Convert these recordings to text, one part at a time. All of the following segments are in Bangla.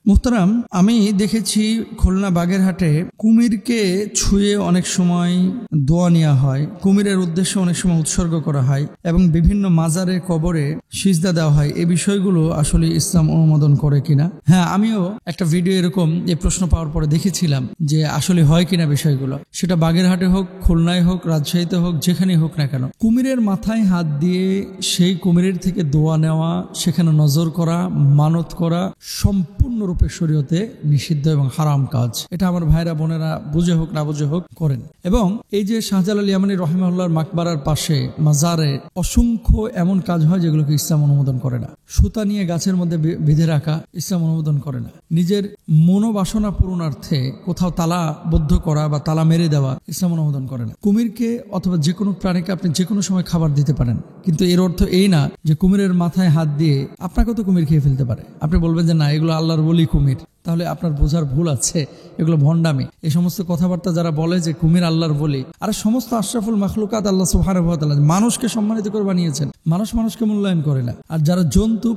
মুহতারাম, আমি দেখেছি খুলনা বাগেরহাটে কুমিরকে ছুঁয়ে অনেক সময় দোয়া নেওয়া হয়, কুমিরের উদ্দেশ্যে অনেক সময় উৎসর্গ করা হয় এবং বিভিন্ন মাজারে কবরে সিজদা দেওয়া হয়। এই বিষয়গুলো আসলে ইসলাম অনুমোদন করে কিনা? হ্যাঁ, আমিও একটা ভিডিও এরকম এই প্রশ্ন পাওয়ার পরে দেখেছিলাম যে আসলে হয় কিনা বিষয়গুলো। সেটা বাগেরহাটে হোক, খুলনায় হোক, রাজশাহীতে হোক, যেখানেই হোক না কেন, কুমিরের মাথায় হাত দিয়ে সেই কুমিরের থেকে দোয়া নেওয়া, সেখানে নজর করা, মানত করা সম্পূর্ণরূপে শরীয়তে নিষিদ্ধ এবং হারাম কাজ। এটা আমার ভাইরা বোনেরা বুঝে হোক না বুঝে হোক করেন। এবং এই যে শাহজালাল ইয়ামানী রহিমাহুল্লাহর মাকবারার পাশে মাজারে অসংখ্য এমন কাজ হয় যেগুলোকে ইসলাম অনুমোদন করে না। সুতা নিয়ে গাছের মধ্যে বেঁধে রাখা ইসলাম অনুমোদন করে না। নিজের মনোবাসনা পূরণার্থে কোথাও তালাবদ্ধ করা বা তালা মেরে দেওয়া ইসলাম অনুমোদন করে না। কুমিরকে অথবা যে কোনো প্রাণীকে আপনি যে কোনো সময় খাবার দিতে পারেন, কিন্তু এর অর্থ এই না যে কুমিরের মাথায় হাত দিয়ে আপনাকেও তো কুমির খেয়ে ফেলতে পারে। আপনি বলবেন যে না, এগুলো আল্লাহর বলি কুমির, তাহলে আপনার বোঝার ভুল আছে, এগুলো ভণ্ডামি। এই সমস্ত কথাবার্তা যারা বলে যে কুমির আল্লাহর বলি, আর সমস্ত আশরাফুল মাখলুকাত আল্লাহ সুবহানাহু ওয়া তাআলা মানুষকে সম্মানিত করে বানিয়েছেন, মানুষকে মূল্যায়ন করে না। আর যারা জন্তু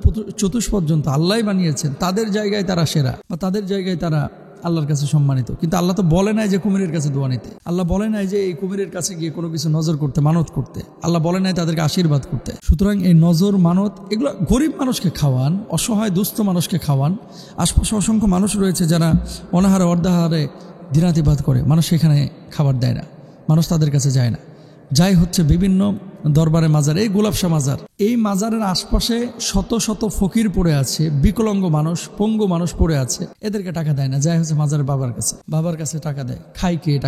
চতুষ্পদ জন্তু আল্লাহই বানিয়েছেন, তাদের জায়গায় তারা সেরা বা তাদের জায়গায় তারা আল্লাহর কাছে সম্মানিত। কিন্তু আল্লাহ তো বলে নাই যে কুমিরের কাছে দোয়া নিতে, আল্লাহ বলে নাই যে এই কুমিরের কাছে গিয়ে কোনো কিছু নজর করতে, মানত করতে, আল্লাহ বলে নাই তাদেরকে আশীর্বাদ করতে। সুতরাং এই নজর, মানত, এগুলো গরিব মানুষকে খাওয়ান, অসহায় দুস্থ মানুষকে খাওয়ান। আশপাশে অসংখ্য মানুষ রয়েছে যারা অনাহারে অর্ধাহারে দিনাতিপাত করে, মানুষ সেখানে খাবার দেয় না, মানুষ তাদের কাছে যায় না, যাই হচ্ছে বিভিন্ন দরবারে মাজার, এই গোলাপশাহ মাজার, এই মাজারের আশপাশে শত শত ফকির পড়ে আছে, বিকলাঙ্গ মানুষ, পঙ্গু মানুষ পড়ে আছে, এদেরকে টাকা দেয় না, যাই হচ্ছে মাজারের বাবার কাছে টাকা দেয়। খায় কি এই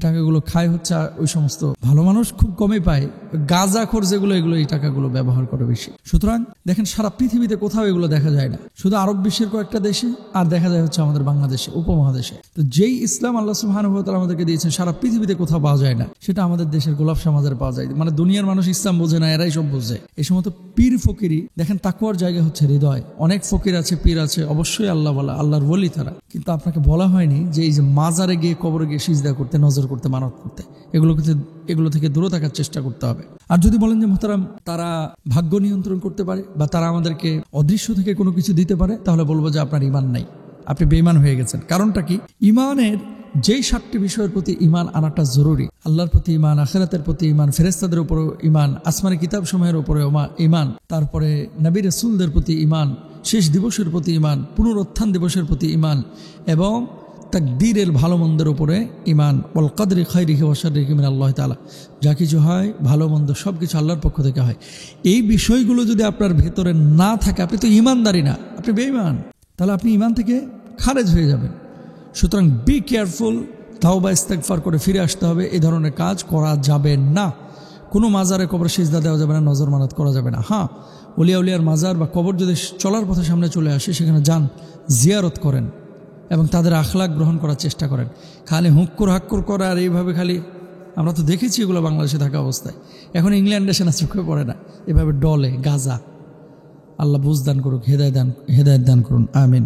টাকাগুলো খায় হচ্ছে ওই সমস্ত ভালো মানুষ, খুব কমই পায়। গাঁজাখোর যেগুলো, এগুলো এই টাকাগুলো ব্যবহার করে বেশি। সুতরাং দেখেন, সারা পৃথিবীতে কোথাও এগুলো দেখা যায় না, শুধু আরব বিশ্বের কয়েকটা দেশে, আর দেখা যায় হচ্ছে আমাদের বাংলাদেশে, উপমহাদেশে। তো যেই ইসলাম আল্লাহ সুবহানাহু ওয়া তাআলা আমাদেরকে দিয়েছেন, সারা পৃথিবীতে কোথাও পাওয়া যায় না, সেটা আমাদের দেশের গোলাপশাহ মাজারে পাওয়া যায়। মানে দুনিয়ার মানুষ ইসলাম বোঝে না, এরাই সব বোঝে। এই সমস্ত পীর ফকিরি দেখেন, তাকওয়ার জায়গা হচ্ছে হৃদয়। অনেক ফকির আছে, পীর আছে, অবশ্যই আল্লাহ বলা, আল্লাহর ওলি তারা, কিন্তু আপনাকে বলা হয়নি যে এই যে মাজারে গিয়ে, কবরে গিয়ে সিজদা করতে, নজর করতে, মানত করতে, এগুলো থেকে দূরে থাকার চেষ্টা করতে হবে। আর যদি বলেন যে মুহতারাম তারা ভাগ্য নিয়ন্ত্রণ করতে পারে বা তারা আমাদেরকে অদৃশ্য থেকে কোনো কিছু দিতে পারে, তাহলে বলবো যে আপনার ঈমান নাই, আপনি বেঈমান হয়ে গেছেন। কারণটা কি? ঈমানের যেই 7টি বিষয়ের প্রতি ঈমান আনাটা জরুরি, আল্লাহর প্রতি ঈমান, আখিরাতের প্রতি ঈমান, ফেরেশতাদের উপরে ঈমান, আসমানি কিতাবসমূহের উপরে ঈমান, তারপরে নবী রাসূলদের প্রতি ঈমান, শেষ দিবসের প্রতি ঈমান, পুনরুত্থান দিবসের প্রতি ঈমান, এবং তাকদীরের ভালো মন্দের উপরে ঈমান, ওয়াল কদরি খাইরিহি ওয়া শাররিহি মিনাল্লাহি তাআলা, যা কিছু হয় ভালো মন্দ সব কিছু আল্লাহর পক্ষ থেকে হয়। এই বিষয়গুলো যদি আপনার ভেতরে না থাকে, আপনি তো ঈমানদারি না, আপনি বেঈমান, তাহলে আপনি ঈমান থেকে খারেজ হয়ে যাবেন। সুতরাং বি কেয়ারফুল, তাওবা ইস্তেগফার করে ফিরে আসতে হবে। এই ধরনের কাজ করা যাবে না। কোনো মাজারে কবর সিজদা দেওয়া যাবে না, নজর মানত করা যাবে না। হ্যাঁ, উলিয়ার মাজার বা কবর যদি চলার পথে সামনে চলে আসে, সেখানে যান, জিয়ারত করেন এবং তাদের আখলাক গ্রহণ করার চেষ্টা করেন। খালি হাক্কুর করা আর এইভাবে খালি, আমরা তো দেখেছি এগুলো বাংলাদেশে থাকা অবস্থায়। এখন ইংল্যান্ডে সেনা চোখে পড়ে না, এভাবে ডলে গাজা। আল্লাহ বুঝদান করুক, হেদায়েত দান করুন, আমিন।